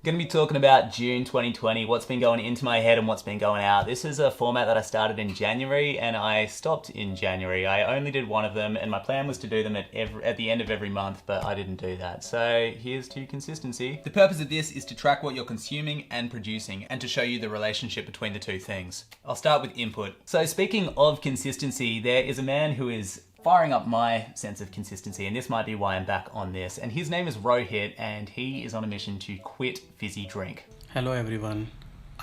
Going to be talking about June 2020, what's been going into my head and what's been going out. This is a format that I started in January and I stopped in January. I only did one of them and my plan was to do them at the end of every month, but I didn't do that. So here's to consistency. The purpose of this is to track what you're consuming and producing and to show you the relationship between the two things. I'll start with input. So speaking of consistency, there is a man who is firing up my sense of consistency, and this might be why I'm back on this. And his name is Rohit, and he is on a mission to quit fizzy drink. Hello everyone,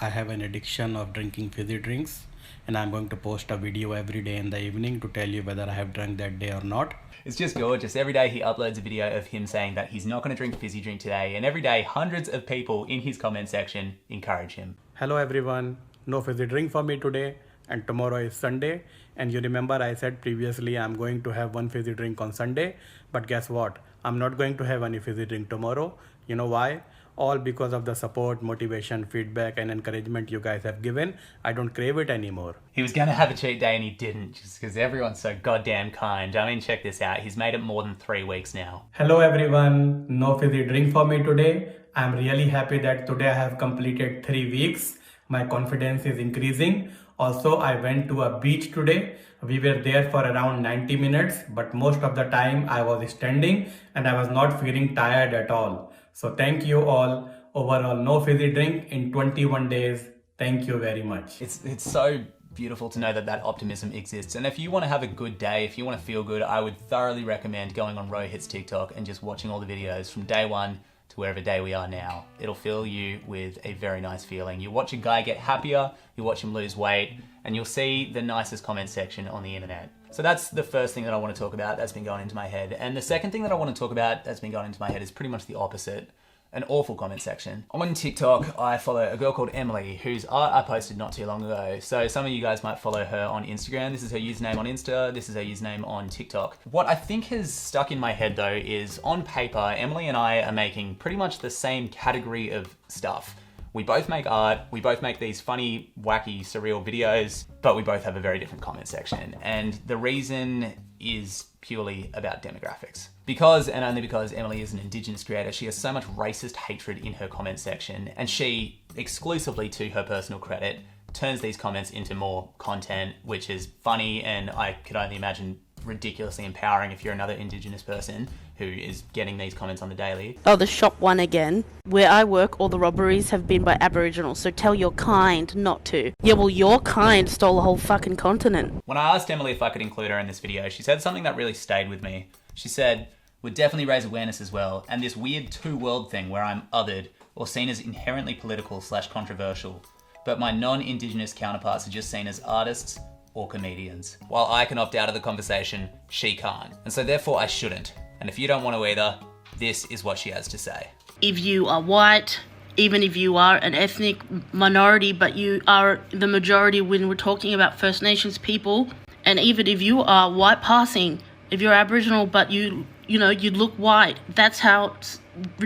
I have an addiction of drinking fizzy drinks, and I'm going to post a video every day in the evening to tell you whether I have drunk that day or not. It's just gorgeous. Every day he uploads a video of him saying that he's not going to drink fizzy drink today, and every day hundreds of people in his comment section encourage him. Hello everyone, no fizzy drink for me today, and tomorrow is Sunday. And you remember I said previously I'm going to have one fizzy drink on Sunday, but guess what? I'm not going to have any fizzy drink tomorrow. You know why? All because of the support, motivation, feedback and encouragement you guys have given. I don't crave it anymore. He was going to have a cheat day and he didn't, just because everyone's so goddamn kind. I mean, check this out. He's made it more than 3 weeks now. Hello everyone, no fizzy drink for me today. I'm really happy that today I have completed 3 weeks. My confidence is increasing. Also, I went to a beach today. We were there for around 90 minutes, but most of the time I was standing and I was not feeling tired at all. So thank you all. Overall, no fizzy drink in 21 days. Thank you very much. It's so beautiful to know that that optimism exists. And if you want to have a good day, if you want to feel good, I would thoroughly recommend going on Rohit's TikTok and just watching all the videos from day one to wherever day we are now. It'll fill you with a very nice feeling. You watch a guy get happier, you watch him lose weight, and you'll see the nicest comment section on the internet. So that's the first thing that I want to talk about that's been going into my head. And the second thing that I want to talk about that's been going into my head is pretty much the opposite. An awful comment section. On TikTok, I follow a girl called Emily, whose art I posted not too long ago. So some of you guys might follow her on Instagram. This is her username on Insta. This is her username on TikTok. What I think has stuck in my head though is on paper, Emily and I are making pretty much the same category of stuff. We both make art, we both make these funny, wacky, surreal videos, but we both have a very different comment section. And the reason is purely about demographics. Because, and only because, Emily is an Indigenous creator, she has so much racist hatred in her comment section, and she, exclusively to her personal credit, turns these comments into more content, which is funny, and I could only imagine ridiculously empowering if you're another Indigenous person who is getting these comments on the daily. Oh, the shop one again. Where I work, all the robberies have been by Aboriginals, so tell your kind not to. Yeah, well, your kind stole the whole fucking continent. When I asked Emily if I could include her in this video, she said something that really stayed with me. She said, "Would definitely raise awareness as well, and this weird two-world thing where I'm othered or seen as inherently political/controversial, but my non-Indigenous counterparts are just seen as artists or comedians. While I can opt out of the conversation, she can't. And so therefore I shouldn't. And if you don't want to either, this is what she has to say." If you are white, even if you are an ethnic minority, but you are the majority when we're talking about First Nations people, and even if you are white passing, if you're Aboriginal but you look white, that's how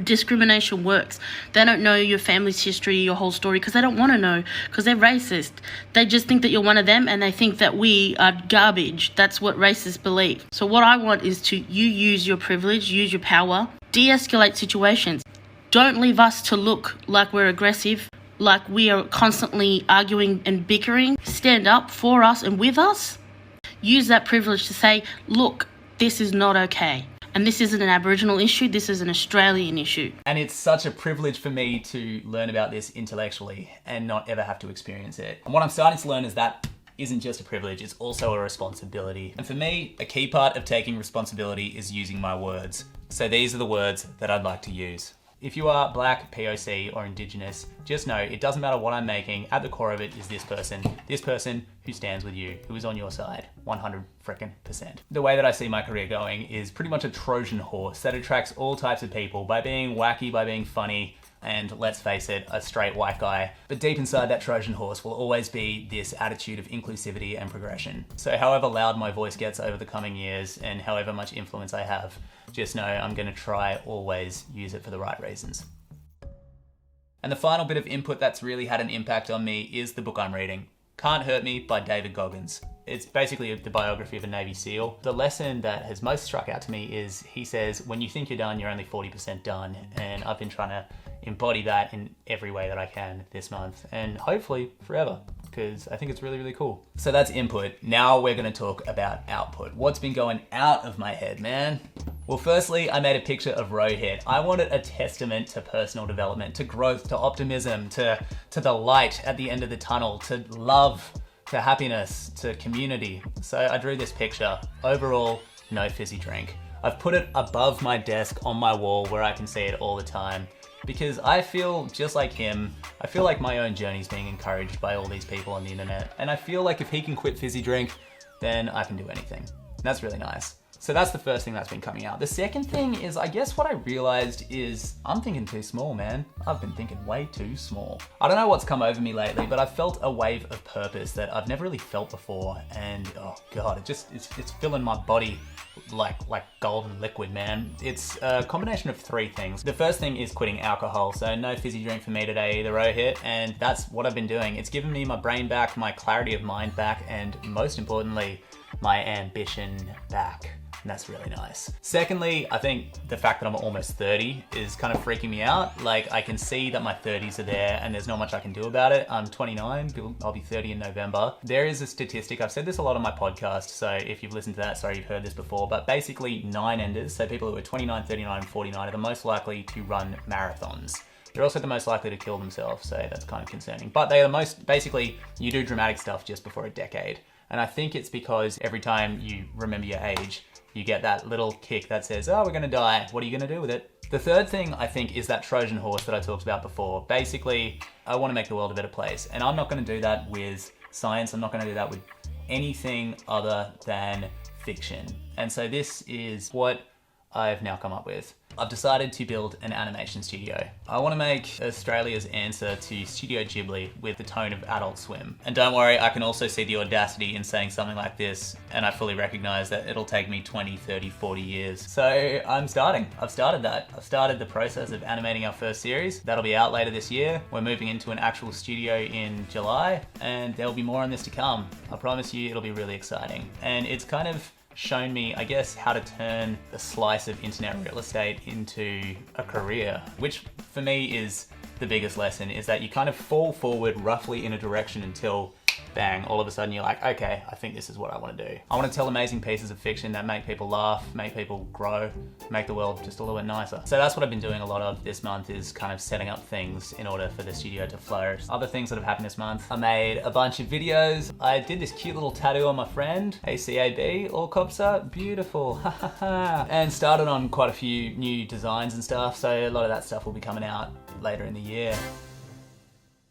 discrimination works. They don't know your family's history, your whole story, because they don't want to know, because they're racist. They just think that you're one of them and they think that we are garbage. That's what racists believe. So what I want is to use your privilege, use your power, de-escalate situations. Don't leave us to look like we're aggressive, like we are constantly arguing and bickering. Stand up for us and with us. Use that privilege to say, look, this is not okay. And this isn't an Aboriginal issue, this is an Australian issue. And it's such a privilege for me to learn about this intellectually and not ever have to experience it. And what I'm starting to learn is that isn't just a privilege, it's also a responsibility. And for me, a key part of taking responsibility is using my words. So these are the words that I'd like to use. If you are Black, POC, or Indigenous, just know it doesn't matter what I'm making, at the core of it is this person who stands with you, who is on your side, 100%. The way that I see my career going is pretty much a Trojan horse that attracts all types of people by being wacky, by being funny, and let's face it, a straight white guy. But deep inside that Trojan horse will always be this attitude of inclusivity and progression. So however loud my voice gets over the coming years and however much influence I have, just know I'm gonna try always use it for the right reasons. And the final bit of input that's really had an impact on me is the book I'm reading, Can't Hurt Me by David Goggins. It's basically the biography of a Navy SEAL. The lesson that has most struck out to me is he says, when you think you're done, you're only 40% done. And I've been trying to embody that in every way that I can this month, and hopefully forever, because I think it's really, really cool. So that's input. Now we're gonna talk about output. What's been going out of my head, man? Well, firstly, I made a picture of Rohit. I wanted a testament to personal development, to growth, to optimism, to the light at the end of the tunnel, to love, to happiness, to community. So I drew this picture. Overall, no fizzy drink. I've put it above my desk on my wall where I can see it all the time, because I feel just like him. I feel like my own journey is being encouraged by all these people on the internet. And I feel like if he can quit fizzy drink, then I can do anything. That's really nice. So that's the first thing that's been coming out. The second thing is, I guess what I realized is I'm thinking too small, man. I've been thinking way too small. I don't know what's come over me lately, but I've felt a wave of purpose that I've never really felt before. And oh God, it's filling my body like golden liquid, man. It's a combination of three things. The first thing is quitting alcohol. So no fizzy drink for me today, either Rohit, and that's what I've been doing. It's given me my brain back, my clarity of mind back, and most importantly, my ambition back. And that's really nice. Secondly, I think the fact that I'm almost 30 is kind of freaking me out. Like, I can see that my 30s are there and there's not much I can do about it. I'm 29, I'll be 30 in November. There is a statistic, I've said this a lot on my podcast, so if you've listened to that, sorry you've heard this before, but basically 9-enders, so people who are 29, 39, and 49 are the most likely to run marathons. They're also the most likely to kill themselves, so that's kind of concerning. But they are the most, basically, you do dramatic stuff just before a decade. And I think it's because every time you remember your age, you get that little kick that says, oh, we're gonna die. What are you gonna do with it? The third thing, I think, is that Trojan horse that I talked about before. Basically, I wanna make the world a better place. And I'm not gonna do that with science. I'm not gonna do that with anything other than fiction. And so this is what I've now come up with. I've decided to build an animation studio. I want to make Australia's answer to Studio Ghibli with the tone of Adult Swim. And don't worry, I can also see the audacity in saying something like this, and I fully recognize that it'll take me 20, 30, 40 years. So I've started that. I've started the process of animating our first series. That'll be out later this year. We're moving into an actual studio in July, and there'll be more on this to come. I promise you it'll be really exciting. And it's kind of shown me, I guess, how to turn a slice of internet real estate into a career, which for me is the biggest lesson, is that you kind of fall forward roughly in a direction until bang, all of a sudden you're like, okay, I think this is what I want to do. I want to tell amazing pieces of fiction that make people laugh, make people grow, make the world just a little bit nicer. So that's what I've been doing a lot of this month, is kind of setting up things in order for the studio to flourish. Other things that have happened this month, I made a bunch of videos. I did this cute little tattoo on my friend, ACAB, all cops are beautiful, and started on quite a few new designs and stuff. So a lot of that stuff will be coming out later in the year.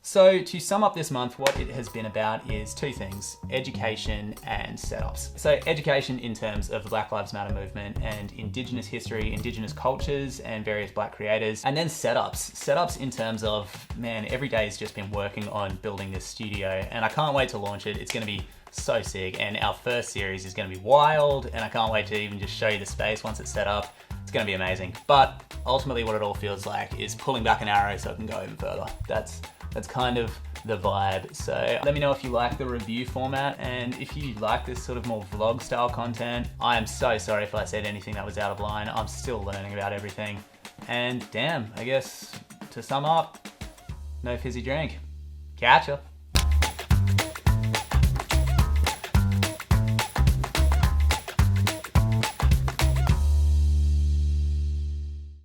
So to sum up this month, what it has been about is two things: education and setups. So education in terms of the Black Lives Matter movement and Indigenous history, Indigenous cultures, and various Black creators. And then setups. Setups in terms of, man, every day has just been working on building this studio, and I can't wait to launch it. It's gonna be so sick, and our first series is gonna be wild, and I can't wait to even just show you the space once it's set up. It's gonna be amazing. But ultimately what it all feels like is pulling back an arrow so it can go even further. That's kind of the vibe. So let me know if you like the review format, and if you like this sort of more vlog style content. I am so sorry if I said anything that was out of line. I'm still learning about everything. And damn, I guess to sum up, no fizzy drink. Catch ya.